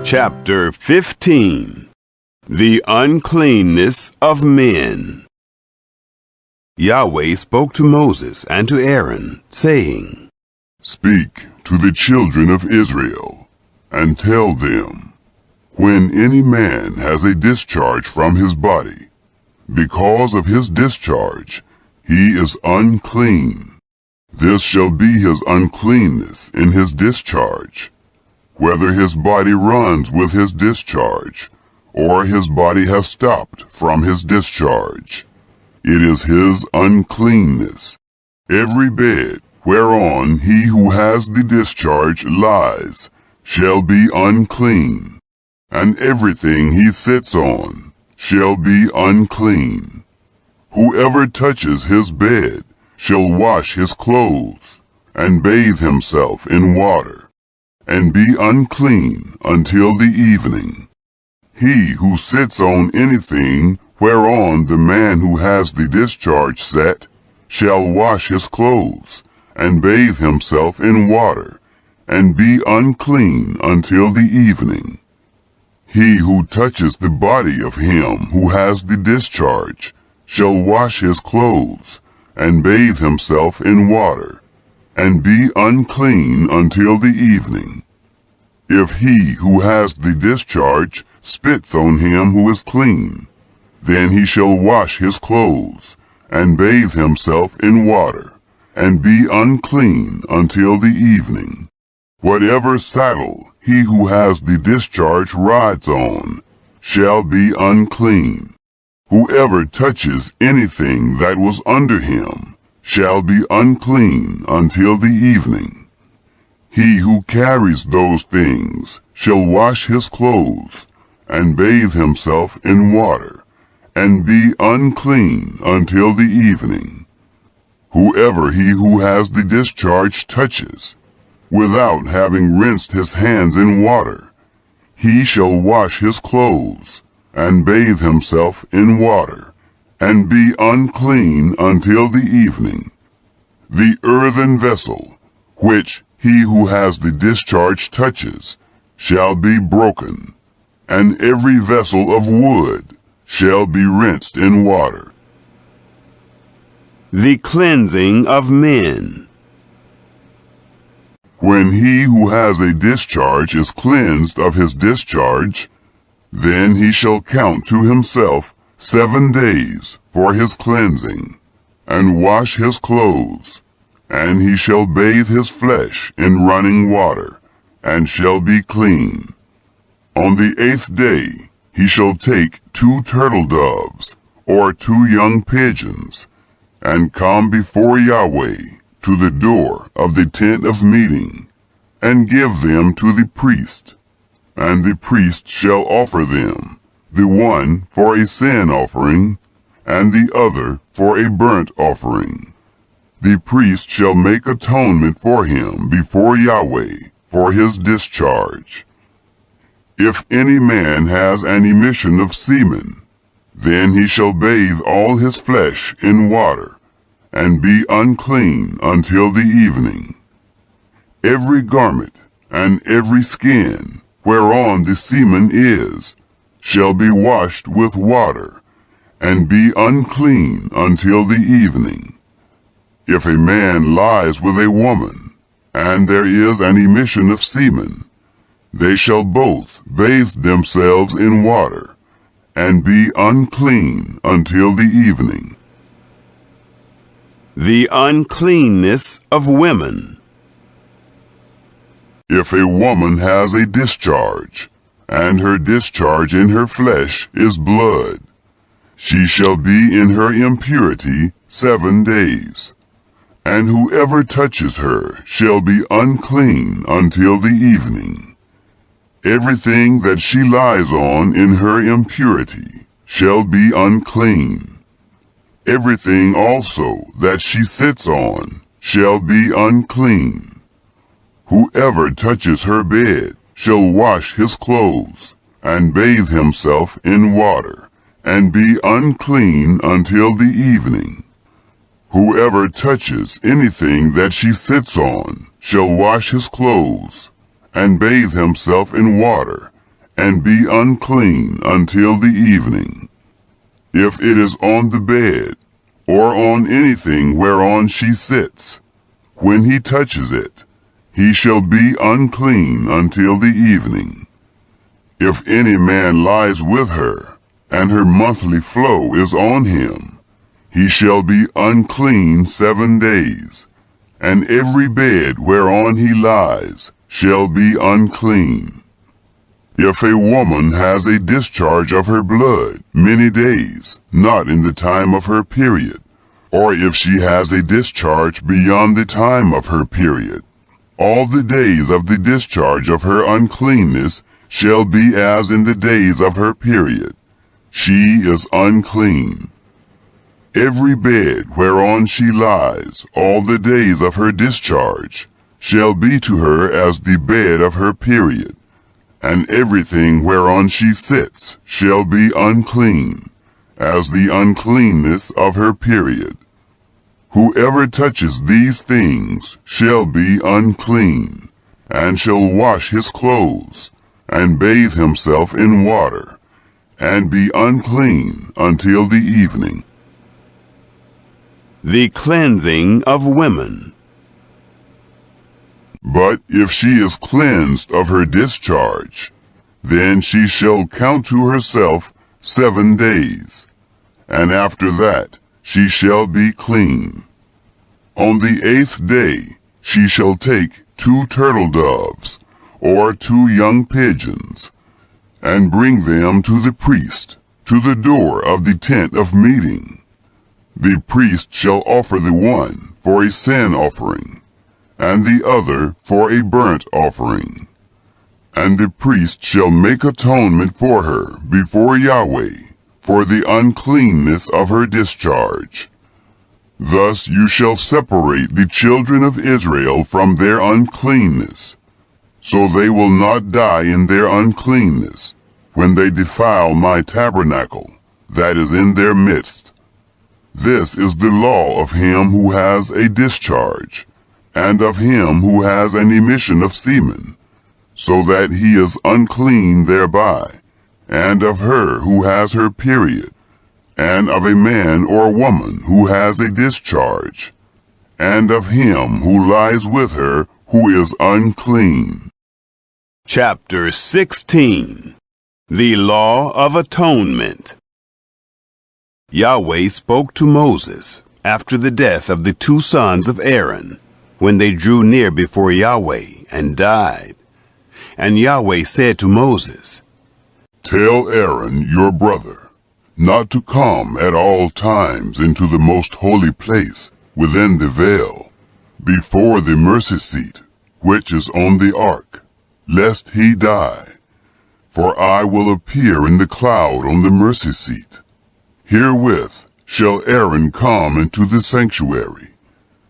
Chapter 15. The uncleanness of men. Yahweh spoke to Moses and to Aaron, saying, Speak to the children of Israel, and tell them, when any man has a discharge from his body, because of his discharge, he is unclean. This shall be his uncleanness in his discharge, whether his body runs with his discharge, or his body has stopped from his discharge. It is his uncleanness. Every bed whereon he who has the discharge lies shall be unclean, and everything he sits on shall be unclean. Whoever touches his bed shall wash his clothes, and bathe himself in water, and be unclean until the evening. He who sits on anything whereon the man who has the discharge sat shall wash his clothes, and bathe himself in water, and be unclean until the evening. He who touches the body of him who has the discharge shall wash his clothes, and bathe himself in water, and be unclean until the evening. If he who has the discharge spits on him who is clean, then he shall wash his clothes, and bathe himself in water, and be unclean until the evening. Whatever saddle he who has the discharge rides on shall be unclean. Whoever touches anything that was under him shall be unclean until the evening. He who carries those things shall wash his clothes, and bathe himself in water, and be unclean until the evening. Whoever he who has the discharge touches, without having rinsed his hands in water, he shall wash his clothes, and bathe himself in water, and be unclean until the evening. The earthen vessel, which he who has the discharge touches, shall be broken, and every vessel of wood shall be rinsed in water. The cleansing of men. When he who has a discharge is cleansed of his discharge, then he shall count to himself 7 days for his cleansing, and wash his clothes, and he shall bathe his flesh in running water, and shall be clean. On the 8th day he shall take 2 turtle doves, or 2 young pigeons, and come before Yahweh to the door of the tent of meeting, and give them to the priest. And the priest shall offer them, the one for a sin offering, and the other for a burnt offering. The priest shall make atonement for him before Yahweh for his discharge. If any man has an emission of semen, then he shall bathe all his flesh in water, and be unclean until the evening. Every garment and every skin whereon the semen is shall be washed with water, and be unclean until the evening. If a man lies with a woman, and there is an emission of semen, they shall both bathe themselves in water, and be unclean until the evening. The uncleanness of women. If a woman has a discharge, and her discharge in her flesh is blood, she shall be in her impurity 7 days, and whoever touches her shall be unclean until the evening. Everything that she lies on in her impurity shall be unclean. Everything also that she sits on shall be unclean. Whoever touches her bed shall wash his clothes, and bathe himself in water, and be unclean until the evening. Whoever touches anything that she sits on shall wash his clothes, and bathe himself in water, and be unclean until the evening. If it is on the bed, or on anything whereon she sits, when he touches it, he shall be unclean until the evening. If any man lies with her, and her monthly flow is on him, he shall be unclean 7 days, and every bed whereon he lies shall be unclean. If a woman has a discharge of her blood many days, not in the time of her period, or if she has a discharge beyond the time of her period, all the days of the discharge of her uncleanness shall be as in the days of her period. She is unclean. Every bed whereon she lies all the days of her discharge shall be to her as the bed of her period, and everything whereon she sits shall be unclean, as the uncleanness of her period. Whoever touches these things shall be unclean, and shall wash his clothes, and bathe himself in water, and be unclean until the evening. The cleansing of women. But if she is cleansed of her discharge, then she shall count to herself 7 days, and after that she shall be clean. On the 8th day she shall take 2 turtle doves, or 2 young pigeons, and bring them to the priest, to the door of the tent of meeting. The priest shall offer the one for a sin offering, and the other for a burnt offering. And the priest shall make atonement for her before Yahweh for the uncleanness of her discharge. Thus you shall separate the children of Israel from their uncleanness, so they will not die in their uncleanness when they defile my tabernacle that is in their midst. This is the law of him who has a discharge, and of him who has an emission of semen, so that he is unclean thereby, and of her who has her period, and of a man or woman who has a discharge, and of him who lies with her who is unclean. Chapter 16. The Law of Atonement. Yahweh spoke to Moses after the death of the 2 sons of Aaron, when they drew near before Yahweh and died. And Yahweh said to Moses, Tell Aaron your brother not to come at all times into the most holy place within the veil, before the mercy seat, which is on the ark, lest he die. For I will appear in the cloud on the mercy seat. Herewith shall Aaron come into the sanctuary,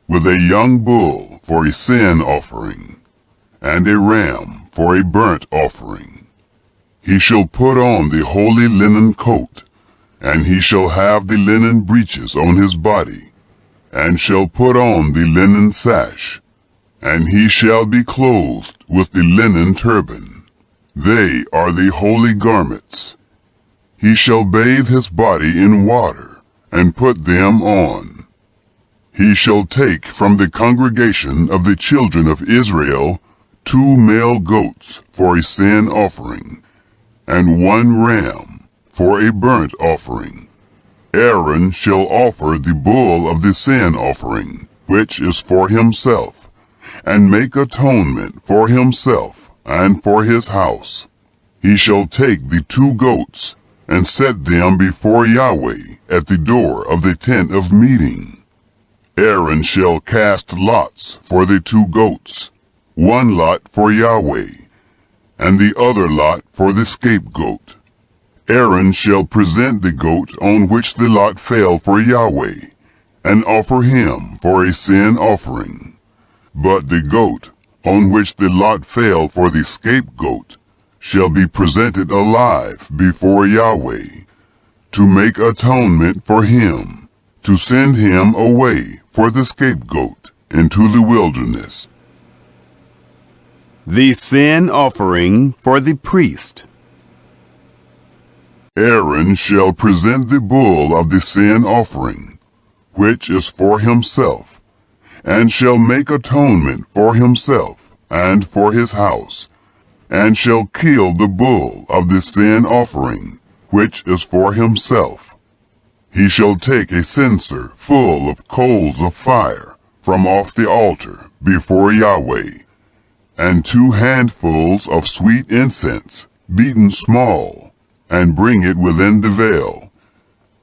with a young bull for a sin offering, and a ram for a burnt offering. He shall put on the holy linen coat, and he shall have the linen breeches on his body, and shall put on the linen sash, and he shall be clothed with the linen turban. They are the holy garments. He shall bathe his body in water, and put them on. He shall take from the congregation of the children of Israel 2 male goats for a sin offering, and 1 ram for a burnt offering. Aaron shall offer the bull of the sin offering, which is for himself, and make atonement for himself and for his house. He shall take the 2 goats, and set them before Yahweh at the door of the tent of meeting. Aaron shall cast lots for the 2 goats, 1 lot for Yahweh, and the other lot for the scapegoat. Aaron shall present the goat on which the lot fell for Yahweh, and offer him for a sin offering. But the goat on which the lot fell for the scapegoat shall be presented alive before Yahweh, to make atonement for him, to send him away for the scapegoat into the wilderness. The sin offering for the priest. Aaron shall present the bull of the sin offering, which is for himself, and shall make atonement for himself and for his house, and shall kill the bull of the sin offering, which is for himself. He shall take a censer full of coals of fire from off the altar before Yahweh, and 2 handfuls of sweet incense, beaten small, and bring it within the veil.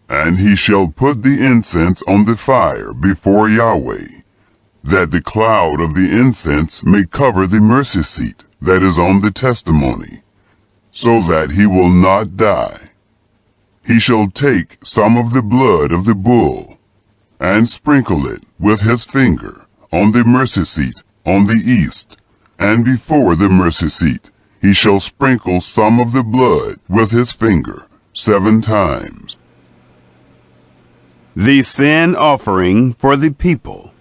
And he shall put the incense on the fire before Yahweh, that the cloud of the incense may cover the mercy seat that is on the testimony, so that he will not die. He shall take some of the blood of the bull, and sprinkle it with his finger on the mercy seat on the east, and before the mercy seat he shall sprinkle some of the blood with his finger 7 times. The sin offering for the people.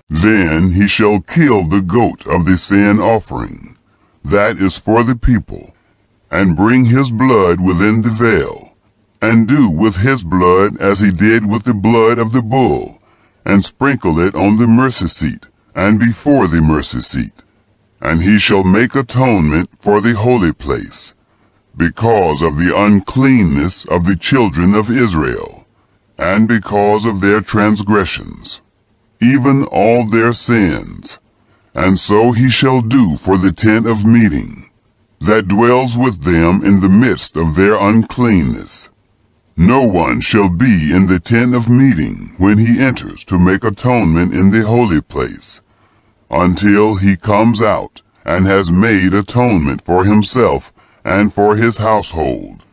Then he shall kill the goat of the sin offering, that is for the people, and bring his blood within the veil, and do with his blood as he did with the blood of the bull, and sprinkle it on the mercy seat, and before the mercy seat. And he shall make atonement for the holy place, because of the uncleanness of the children of Israel, and because of their transgressions, even all their sins. And so he shall do for the tent of meeting, that dwells with them in the midst of their uncleanness. No one shall be in the tent of meeting when he enters to make atonement in the holy place, until he comes out and has made atonement for himself and for his household,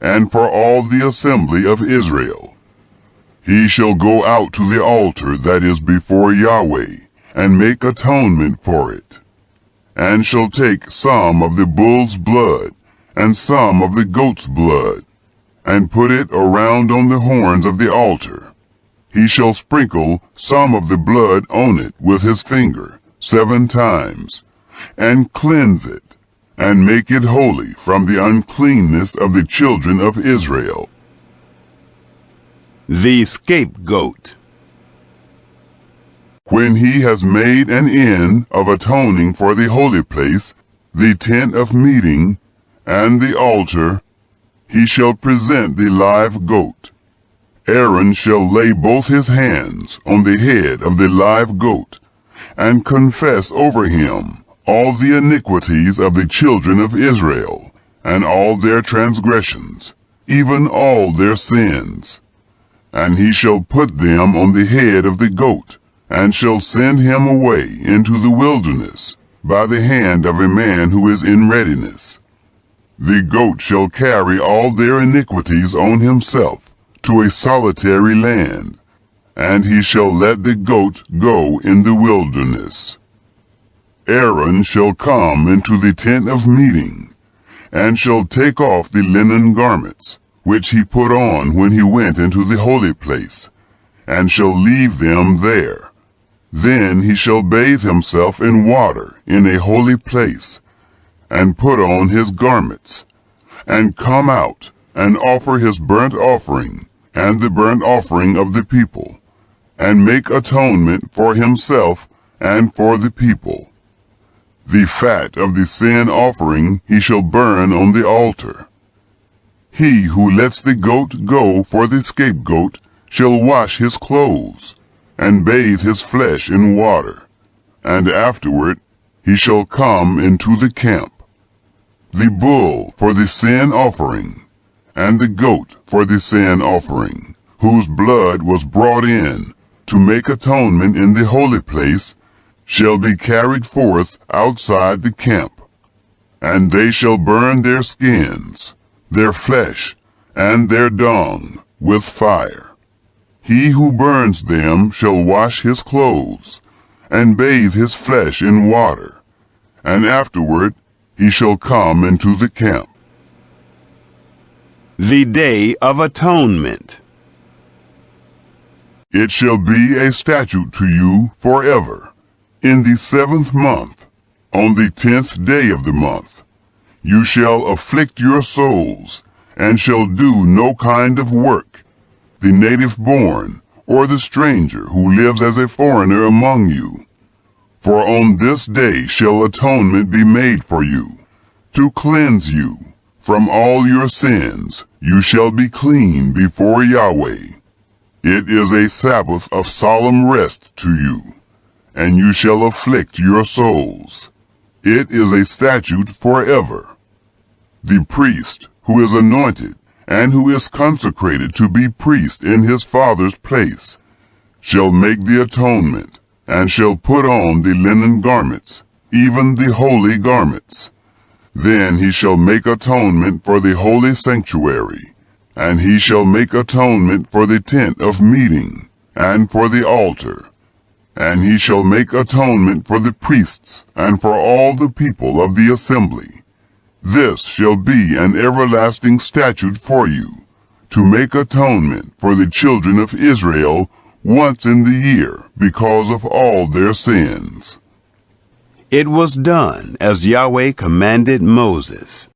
and for all the assembly of Israel. He shall go out to the altar that is before Yahweh, and make atonement for it, and shall take some of the bull's blood, and some of the goat's blood, and put it around on the horns of the altar. He shall sprinkle some of the blood on it with his finger 7 times, and cleanse it, and make it holy from the uncleanness of the children of Israel. The scapegoat. When he has made an end of atoning for the holy place, the tent of meeting, and the altar, he shall present the live goat. Aaron shall lay both his hands on the head of the live goat, and confess over him all the iniquities of the children of Israel, and all their transgressions, even all their sins. And he shall put them on the head of the goat, and shall send him away into the wilderness by the hand of a man who is in readiness. The goat shall carry all their iniquities on himself to a solitary land, and he shall let the goat go in the wilderness. Aaron shall come into the tent of meeting, and shall take off the linen garments, which he put on when he went into the holy place, and shall leave them there. Then he shall bathe himself in water in a holy place, and put on his garments, and come out, and offer his burnt offering, and the burnt offering of the people, and make atonement for himself and for the people. The fat of the sin offering he shall burn on the altar. He who lets the goat go for the scapegoat shall wash his clothes, and bathe his flesh in water, and afterward he shall come into the camp. The bull for the sin offering, and the goat for the sin offering, whose blood was brought in to make atonement in the holy place, shall be carried forth outside the camp. And they shall burn their skins, their flesh, and their dung with fire. He who burns them shall wash his clothes, and bathe his flesh in water, and afterward he shall come into the camp. The Day of Atonement. It shall be a statute to you forever. In the 7th month, on the 10th day of the month, You shall afflict your souls, and shall do no kind of work, the native born, or the stranger who lives as a foreigner among you. For on this day shall atonement be made for you, to cleanse you. From all your sins you shall be clean before Yahweh. It is a Sabbath of solemn rest to you, and you shall afflict your souls. It is a statute forever. The priest who is anointed and who is consecrated to be priest in his father's place shall make the atonement, and shall put on the linen garments, even the holy garments. Then he shall make atonement for the holy sanctuary, and he shall make atonement for the tent of meeting, and for the altar. And he shall make atonement for the priests, and for all the people of the assembly. This shall be an everlasting statute for you, to make atonement for the children of Israel once in the year, because of all their sins. It was done as Yahweh commanded Moses.